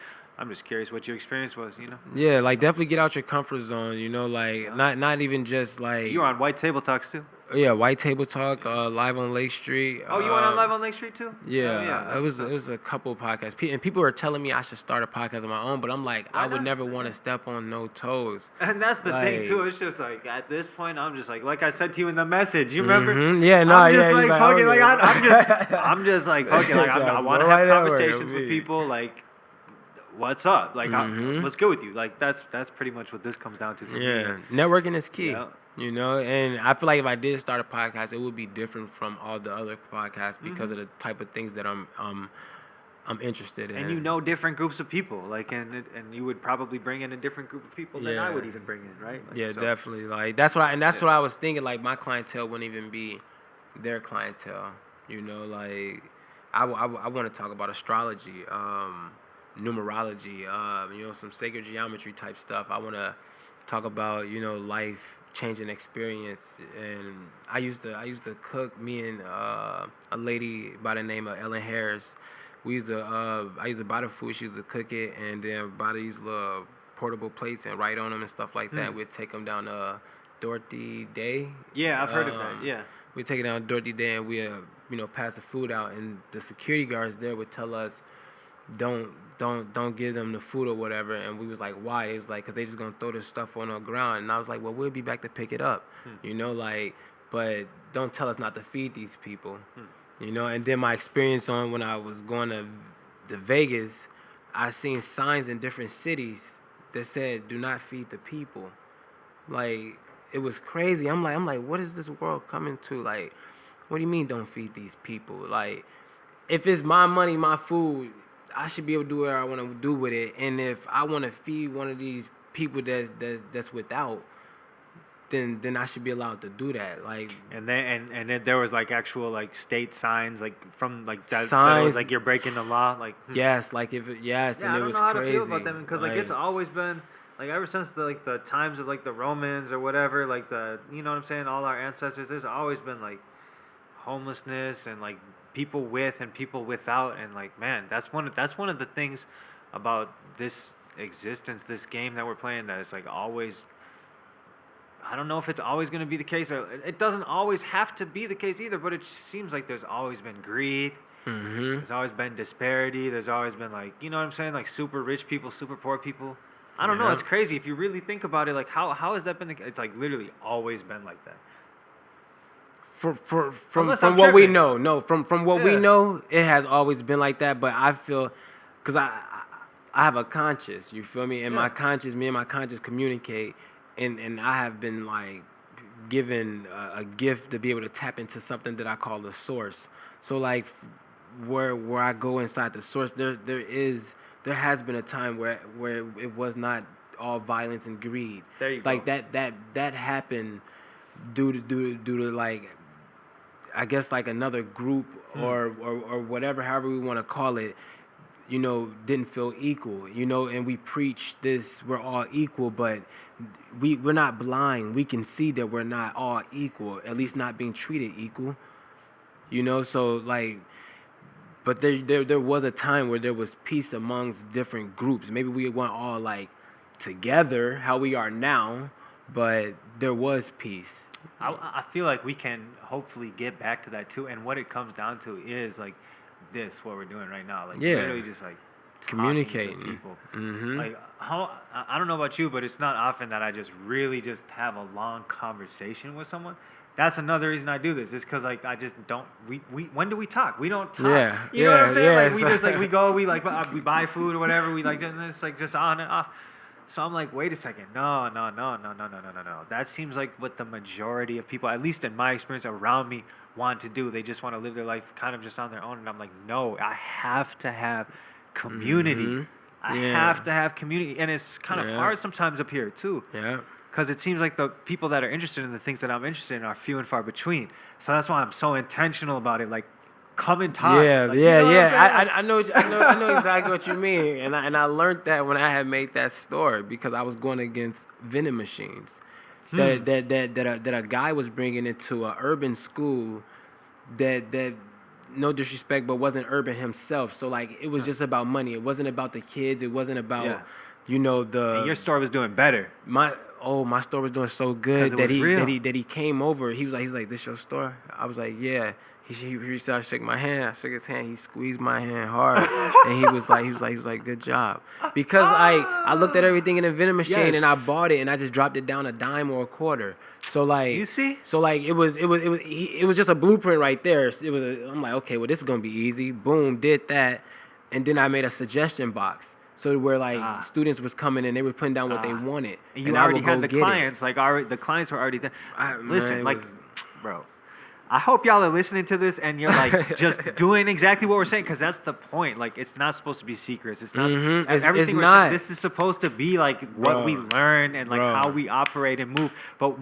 curious what your experience was, Yeah, like, definitely get out your comfort zone, like, not even just, like... You were on White Table Talks, too? Yeah, White Table Talk, live on Lake Street. Oh, you went on live on Lake Street too? Yeah, it was a couple podcasts, and people were telling me I should start a podcast of my own, but I'm like, I would never want to step on no toes. And that's the thing too. It's just like at this point, I'm just like I said to you in the message. You remember? Yeah, no, I'm just like fucking like I'm just like fucking like I want to have conversations with people like. What's up? Like, what's good with you? Like, that's pretty much what this comes down to for me. Yeah, networking is key. Yeah. And I feel like if I did start a podcast, it would be different from all the other podcasts because of the type of things that I'm interested in. And different groups of people, like, and you would probably bring in a different group of people than I would even bring in, right? Like, definitely. Like that's what I was thinking. Like my clientele wouldn't even be their clientele. Like I want to talk about astrology. Numerology, some sacred geometry type stuff. I want to talk about, life changing experience. And I used to cook. Me and a lady by the name of Ellen Harris. I used to buy the food. She used to cook it, and then buy these little portable plates and write on them and stuff like that. We'd take them down to Dorothy Day. Yeah, I've heard of that. Yeah, we'd take it down to Dorothy Day, and we pass the food out, and the security guards there would tell us, don't give them the food or whatever. And we was like, why? It was like, because they just gonna throw this stuff on the ground. And I was like, well, we'll be back to pick it up, but don't tell us not to feed these people, And then my experience on when I was going to Vegas, I seen signs in different cities that said, do not feed the people. Like, it was crazy. I'm like, what is this world coming to? Like, what do you mean don't feed these people? Like, if it's my money, my food, I should be able to do whatever I want to do with it. And if I want to feed one of these people that's without, then I should be allowed to do that. Like, and then there was like actual like state signs like from like that signs, so it was like you're breaking the law. Like yes, like if it, yes, yeah, and I it don't was know how crazy. to feel about them because like it's always been like ever since the times of like the Romans or whatever, like the what I'm saying, all our ancestors. There's always been like homelessness and like people with and people without, and like man, that's one of the things about this existence, this game that we're playing, that it's like always. I don't know if it's always going to be the case, or it doesn't always have to be the case either. But it seems like there's always been greed. Mm-hmm. There's always been disparity. There's always been like what I'm saying, like super rich people, super poor people. I don't know. It's crazy if you really think about it. Like how has that been? It's like literally always been like that. From what we know, from what we know, it has always been like that. But I feel, because I have a conscience, you feel me? And my conscience, me and my conscience communicate, and I have been like given a gift to be able to tap into something that I call the source. So like where I go inside the source, there has been a time where it was not all violence and greed. There you like go. that happened due to like, I guess like another group or whatever, however we want to call it, didn't feel equal, and we preach this, we're all equal, but we're not blind. We can see that we're not all equal, at least not being treated equal, so like, but there was a time where there was peace amongst different groups. Maybe we weren't all like together how we are now, but there was peace. I feel like we can hopefully get back to that too. And what it comes down to is like what we're doing right now. Like literally just like communicating to people. Mm-hmm. Like I don't know about you, but it's not often that I just really just have a long conversation with someone. That's another reason I do this. Is because like I just don't. We when do we talk? We don't talk. Yeah, you know what I'm saying? yeah, Like we just like we go. We like we buy food or whatever. We like and it's like just on and off. So I'm like, wait a second. No. That seems like what the majority of people, at least in my experience around me, want to do. They just want to live their life kind of just on their own. And I'm like, no, I have to have community. Mm-hmm. I have to have community. And it's kind of hard sometimes up here, too. Yeah. Because it seems like the people that are interested in the things that I'm interested in are few and far between. So that's why I'm so intentional about it. Like, come and talk. Yeah, like, I know exactly what you mean, and I learned that when I had made that store because I was going against vending machines that a guy was bringing into an urban school that no disrespect but wasn't urban himself. So like it was just about money. It wasn't about the kids. It wasn't about the. And your store was doing better. My store was doing so good that he came over. He's like, "This your store?" I was like, "Yeah." He reached out, shook my hand. I shook his hand. He squeezed my hand hard, and he was like, "Good job." Because I looked at everything in the vending machine and I bought it and I just dropped it down a dime or a quarter. So like, you see, so like it was just a blueprint right there. I'm like, okay, well this is gonna be easy. Boom, did that, and then I made a suggestion box. So where like students was coming and they were putting down what they wanted, and you already had the clients. Like the clients were already there. Listen, bro. I hope y'all are listening to this and you're like just doing exactly what we're saying because that's the point. Like it's not supposed to be secrets. It's not everything we're saying. This is supposed to be like what we learn and like how we operate and move. But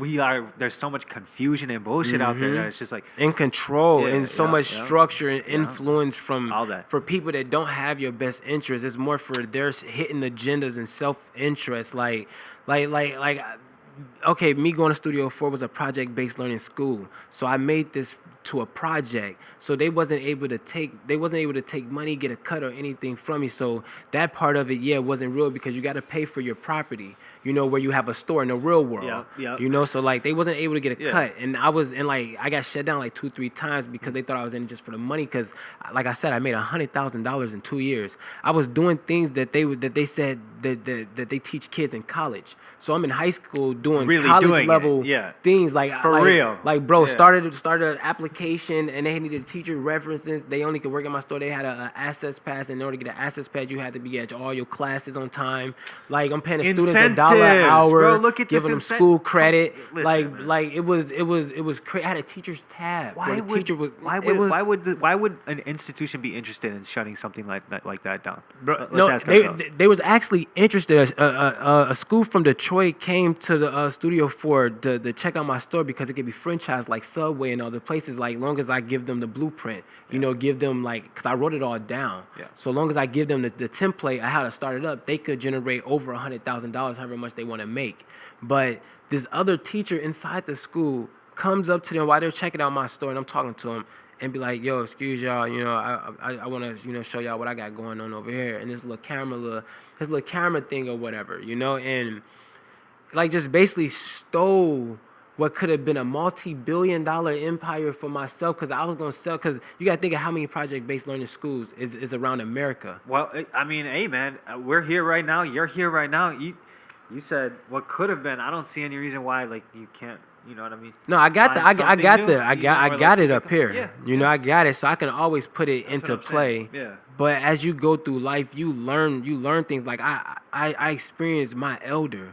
there's so much confusion and bullshit out there that it's just like in control and so much structure and influence from all that for people that don't have your best interest. It's more for their hidden agendas and self-interest. Like. Okay, me going to Studio 4 was a project-based learning school. So I made this to a project. So they wasn't able to take money, get a cut or anything from me. So that part of it, wasn't real because you got to pay for your property, where you have a store in the real world. So like they wasn't able to get a cut. And I got shut down like 2-3 times because they thought I was in it just for the money. Cause like I said, I made $100,000 in 2 years. I was doing things that they said that they teach kids in college. So I'm in high school doing college level things like real. Like bro, started an application and they needed teacher references. They only could work in my store. They had an access pass, and in order to get an access pass, you had to be at all your classes on time. Like I'm paying the students $1 an hour, bro, look at giving them school credit. Like it was crazy. I had a teacher's tab. Why would an institution be interested in shutting something like that down? Bro, Let's ask ourselves. They was actually interested. A school from Detroit came to the Studio 4 to check out my store because it could be franchised like Subway and other places. Like long as I give them the blueprint, give them like because I wrote it all down. So long as I give them the template of how to start it up, they could generate over $100,000, however much they want to make. But this other teacher inside the school comes up to them while they're checking out my store, and I'm talking to them. And be like, yo, excuse y'all, I want to, show y'all what I got going on over here, and this little camera thing or whatever, and like just basically stole what could have been a multi-billion-dollar empire for myself because I was gonna sell. Because you gotta think of how many project-based learning schools is around America. Well, I mean, hey man, we're here right now. You're here right now. You said what could have been. I don't see any reason why like you can't. You know what I mean? No, I got it up here. I got it, so I can always put it into play. Yeah. But as you go through life, you learn things. Like I experienced my elder,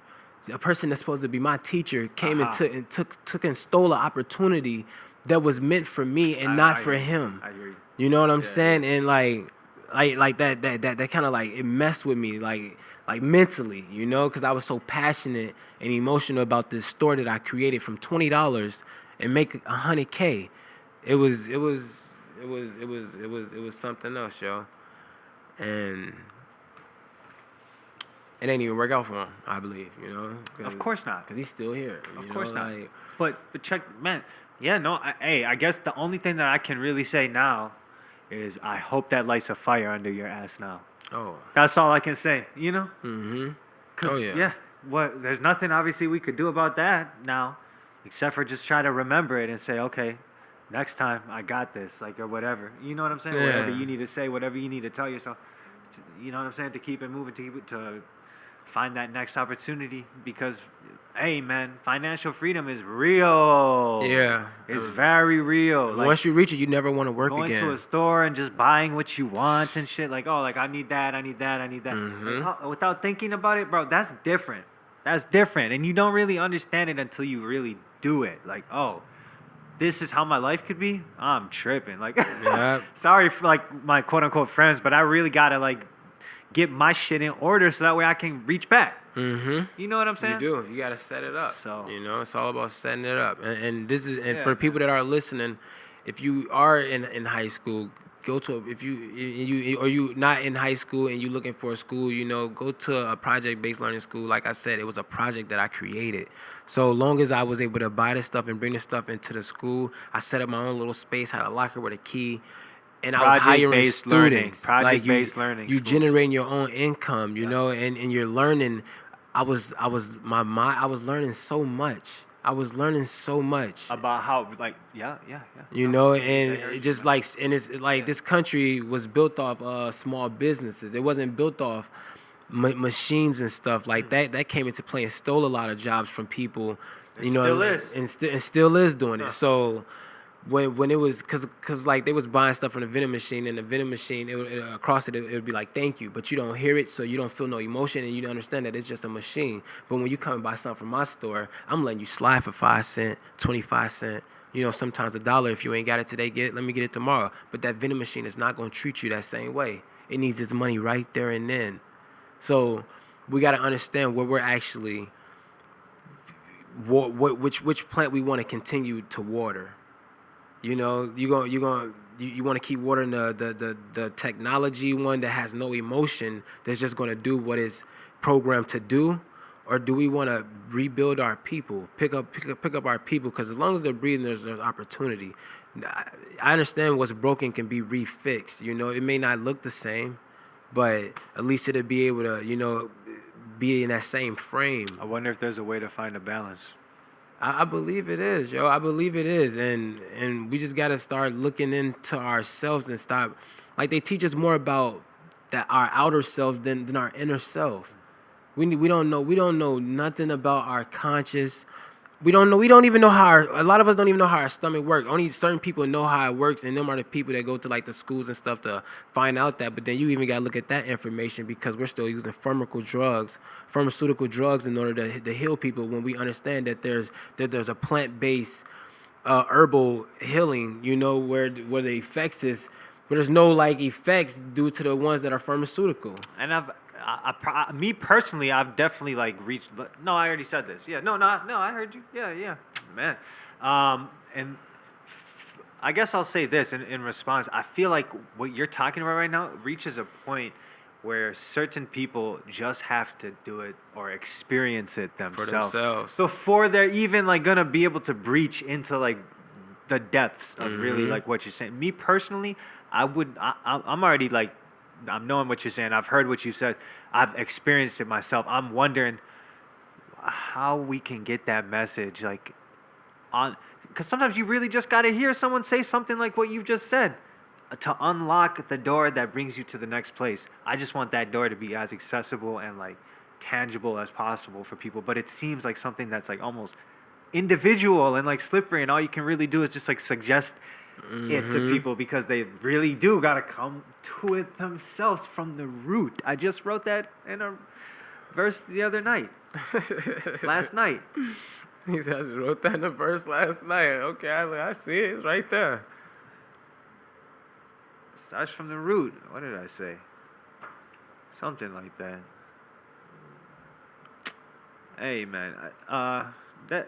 a person that's supposed to be my teacher, came and took and stole an opportunity that was meant for me and not for him. I hear you. You know what I'm saying? And like that kind of like it messed with me like mentally, because I was so passionate and emotional about this store that I created from $20 and make $100K. It was something else, yo. and it ain't even work out for him. I believe, Of course not. because he's still here. Of course not. Like, But check, man. Yeah, no. I guess the only thing that I can really say now is I hope that lights a fire under your ass now. oh, That's all I can say. mm-hmm. Cause Oh, yeah. there's nothing obviously we could do about that now, except for just try to remember it and say, okay, next time I got this, like, or whatever. You know what I'm saying? Yeah. Whatever you need to say, whatever you need to tell yourself. You know what I'm saying? To keep it moving, to find that next opportunity, because hey man, financial freedom is real. Yeah. It's very real. Like, Once you reach it, you never want to work going again. to a store and just buying what you want and shit, like, oh, like, I need that, I need that, I need that. Mhm. Like, without thinking about it, bro, that's different. That's different. And you don't really understand it until you really do it. Like, oh, this is how my life could be? I'm tripping. Like, Yeah. sorry for, like, my quote-unquote friends, but I really got to, like, get my shit in order so that way I can reach back. Mm-hmm. You know what I'm saying? You do. You got to set it up. So- it's all about setting it up. And this is, and Yeah, for people that are listening, if you are in high school, go to, if you not in high school and you looking for a school, go to a project-based learning school. Like I said, it was a project that I created. So long as I was able to buy this stuff and bring this stuff into the school, I set up my own little space, had a locker with a key. And I was hiring Project-based learning. students. Project-based learning You school. generating your own income, and you're learning. I was learning so much. About how, like, yeah. And heard it you, just man. like, and it's like this country was built off small businesses. It wasn't built off machines and stuff like that. That came into play and stole a lot of jobs from people. It still is. and still is doing it. So. When it was, cause like they was buying stuff from the vending machine, and the vending machine across it would be like thank you, but you don't hear it, so you don't feel no emotion, and you don't understand that it's just a machine. But when you come and buy something from my store, I'm letting you slide for 5 cents, 25 cents, sometimes $1 if you ain't got it today. Let me get it tomorrow. But that vending machine is not gonna treat you that same way. It needs its money right there and then. So we gotta understand where we're actually, which plant we want to continue to water. You want to keep watering the technology one that has no emotion, that's just going to do what it's programmed to do, or do we want to rebuild our people, pick up our people? Because as long as they're breathing, there's opportunity. I understand what's broken can be refixed. It may not look the same, but at least it'll be able to be in that same frame. I wonder if there's a way to find a balance. I believe it is, yo. I believe it is, and we just gotta start looking into ourselves and stop. Like, they teach us more about our outer self than our inner self. We don't know nothing about our conscious. We don't even know a lot of us don't even know how our stomach works. Only certain people know how it works, and them are the people that go to like the schools and stuff to find out that. But then you even gotta look at that information, because we're still using pharmaceutical drugs in order to heal people, when we understand that there's a plant-based herbal healing, where the effects is, where there's no like effects due to the ones that are pharmaceutical. And me personally, I've definitely like reached. No, I already said this. Yeah, no, I heard you. Yeah, man. And I guess I'll say this in response. I feel like what you're talking about right now reaches a point where certain people just have to do it or experience it themselves before they're even like gonna be able to breach into like the depths of really like what you're saying. Me personally, I'm already like, I'm knowing what you're saying. I've heard what you said. I've experienced it myself. I'm wondering how we can get that message like on, because sometimes you really just got to hear someone say something like what you've just said to unlock the door that brings you to the next place. I just want that door to be as accessible and like tangible as possible for people. But it seems like something that's like almost individual and like slippery, and all you can really do is just like suggest it to people, because they really do gotta come to it themselves from the root. I just wrote that in a verse the other night. Last night. He said, I just wrote that in a verse last night. Okay, I see it. It's right there. Starts from the root. What did I say? Something like that. Hey man, that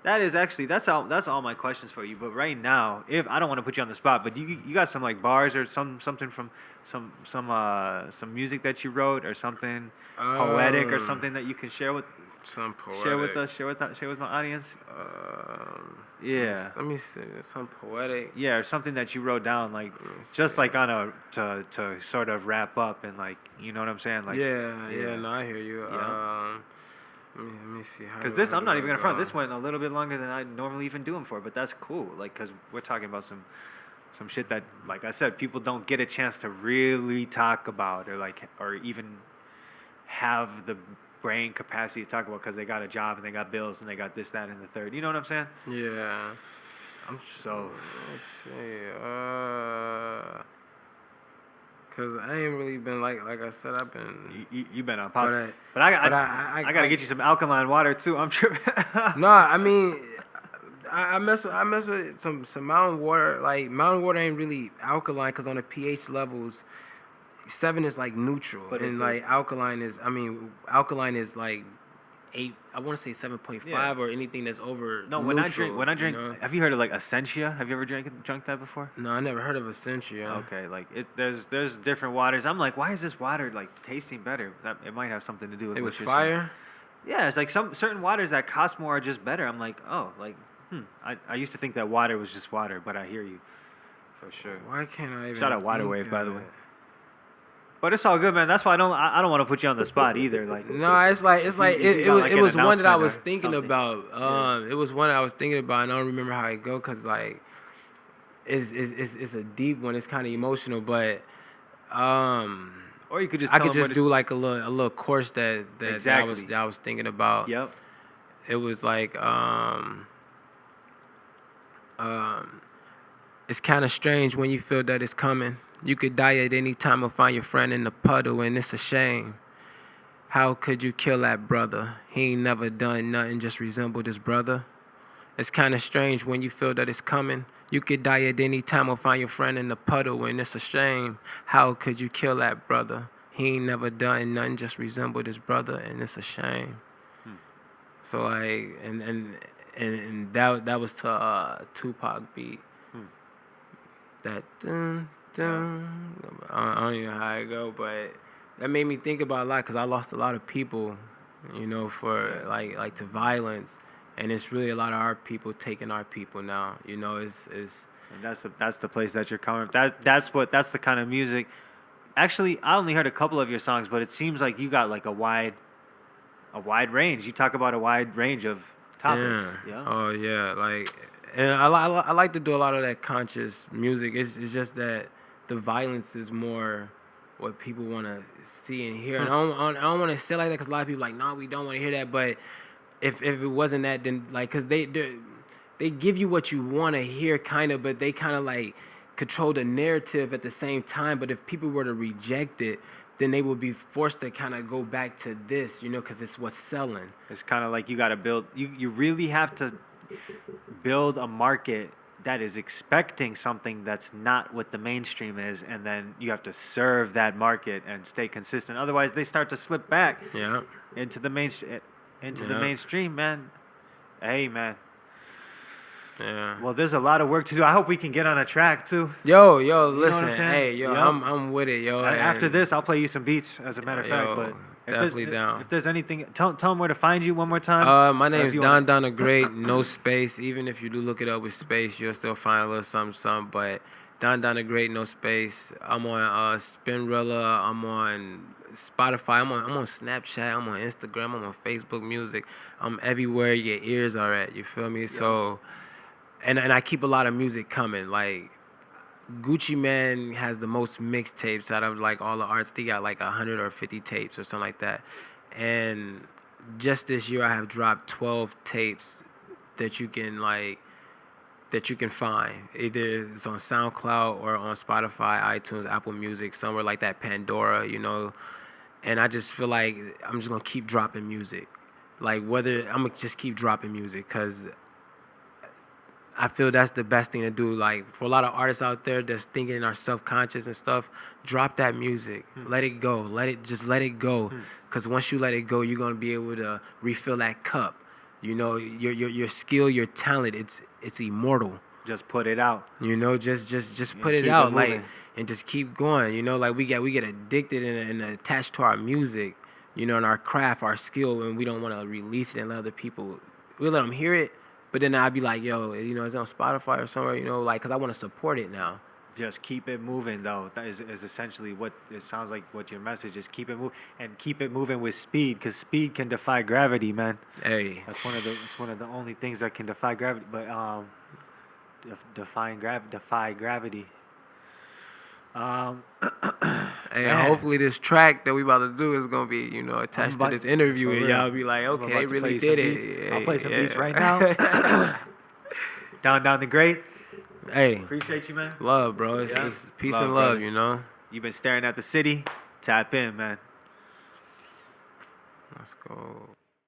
That is actually that's all my questions for you. But right now, if I don't want to put you on the spot, but you got some like bars or something from some music that you wrote or something poetic or Um, something that you can some share with poetic. us, share with my audience. Let Yeah. let me see. Some poetic. Yeah, or something that you wrote down, like Let me just see. like on a to sort of wrap up and like you know what I'm saying, like Yeah, yeah. yeah, No, I hear you. yeah. Let me see. Because this, How I'm do not I even gonna front. go? This went a little bit longer than I normally even do them for, but that's cool. Like, cause we're talking about some shit that, like I said, people don't get a chance to really talk about, or like, or even have the brain capacity to talk about, because they got a job and they got bills and they got this, that, and the third. You know what I'm saying? Yeah. So, Let's see. Cause I ain't really been like I said. I've been, you been on pause, but I, but I but I, I gotta I get you some alkaline water too. I'm tripping. no. I mean, I mess with some mountain water. Like mountain water ain't really alkaline, cause on the pH levels, 7 is like neutral, But and it's a like alkaline is. I mean, alkaline is like 8. I want to say yeah. 7.5 or anything that's over No, neutral. when I You drink, know. have you heard of like Essentia? Have you ever drunk that before? No, I never heard of Essentia. Okay, like there's different waters. I'm like, why is this water like tasting better? That it might have something to do with It what was you're saying. fire. Yeah, it's like some certain waters that cost more are just better. I'm like, oh, like, I used to think that water was just water, but I hear you for sure. Why can't I Shout even out Water think Wave, by the of way. it? But it's all good, man. That's why I don't want to put you on the spot either. Like, No, if you got like it an was one that I announcement was or thinking something. about. Yeah. It was one I was thinking about, and I don't remember how it go, cause like it's a deep one. It's kind of emotional, but um, Or you could just I tell could them what just it, do like a little course exactly. that I was thinking about. Yep. It was like um, it's kind of strange when you feel that it's coming. You could die at any time or find your friend in the puddle, and it's a shame. How could you kill that brother? He ain't never done nothing, just resembled his brother. It's kind of strange when you feel that it's coming. You could die at any time or find your friend in the puddle, and it's a shame. How could you kill that brother? He ain't never done nothing, just resembled his brother, and it's a shame. Hmm. So like, and that was to Tupac beat. Hmm. That dun Yeah. dun. I don't even know how it go, but that made me think about a lot, because I lost a lot of people, you know, for Yeah. like to violence, and it's really a lot of our people taking our people now. You know, it's And that's the place that you're coming. That's the kind of music. Actually, I only heard a couple of your songs, but it seems like you got like a wide range. You talk about a wide range of topics. yeah, Yeah. oh yeah, like, and I like to do a lot of that conscious music. It's just that the violence is more what people want to see and hear, and I don't want to say like that, because a lot of people like, no, we don't want to hear that, but if it wasn't that, then like, because they give you what you want to hear, kind of, but they kind of like control the narrative at the same time. But if people were to reject it, then they would be forced to kind of go back to this, you know, because it's what's selling. It's kind of like you got to build. You really have to build a market that is expecting something that's not what the mainstream is, and then you have to serve that market and stay consistent. Otherwise, they start to slip back Yeah, into the yeah, mainstream, man. Hey, man. yeah. Well, there's a lot of work to do. I hope we can get on a track too. Yo, You know what listen, I'm saying? hey, yo, Yep. I'm with it, yo, After and this, I'll play you some beats, as a matter of fact. yo, But definitely down. if there's anything, tell them where to find you one more time. My Or name if is you want DonDon the Great, no space. Even if you do look it up with space, you'll still find a little something, something. But DonDon the Great, no space. I'm on Spinrilla. I'm on Spotify. I'm on Snapchat. I'm on Instagram. I'm on Facebook Music. I'm everywhere your ears are at. You feel me? Yo, So, and I keep a lot of music coming. Like Gucci Man has the most mixtapes out of like all the artists. They got like 100 or 50 tapes or something like that. And just this year, I have dropped 12 tapes that you can find. Either it's on SoundCloud or on Spotify, iTunes, Apple Music, somewhere like that, Pandora, you know. And I just feel like I'm just gonna keep dropping music. Like, whether I'm gonna just keep dropping music, because I feel that's the best thing to do. Like, for a lot of artists out there that's thinking are self-conscious and stuff, drop that music. Let it go. Let it go. Because once you let it go, you're gonna be able to refill that cup. You know, your skill, your talent, it's immortal. Just put it out. You know, just And put it keep out, like, moving. and just keep going. You know, like we get addicted and attached to our music, you know, and our craft, our skill, and we don't want to release it and let other people. We let them hear it, but then I'd be like, yo, you know, it's on Spotify or somewhere, you know, like, cause I want to support it now. Just keep it moving, though. That is essentially what it sounds like. What your message is: keep it moving, and keep it moving with speed, because speed can defy gravity, man. Hey, It's one of the only things that can defy gravity. But defy gravity. Um, hey, man, hopefully this track that we about to do is gonna be, you know, I'm attached to about this interview, for and real. y'all be like, I'm okay, about they to really play some did beats. it. I'll play some beats Yeah. right now. Down the Great. Hey, Appreciate you, man. love, bro. Yeah. It's peace Love, and love, brother. you know. You've been staring at the city. Tap in, man. Let's go.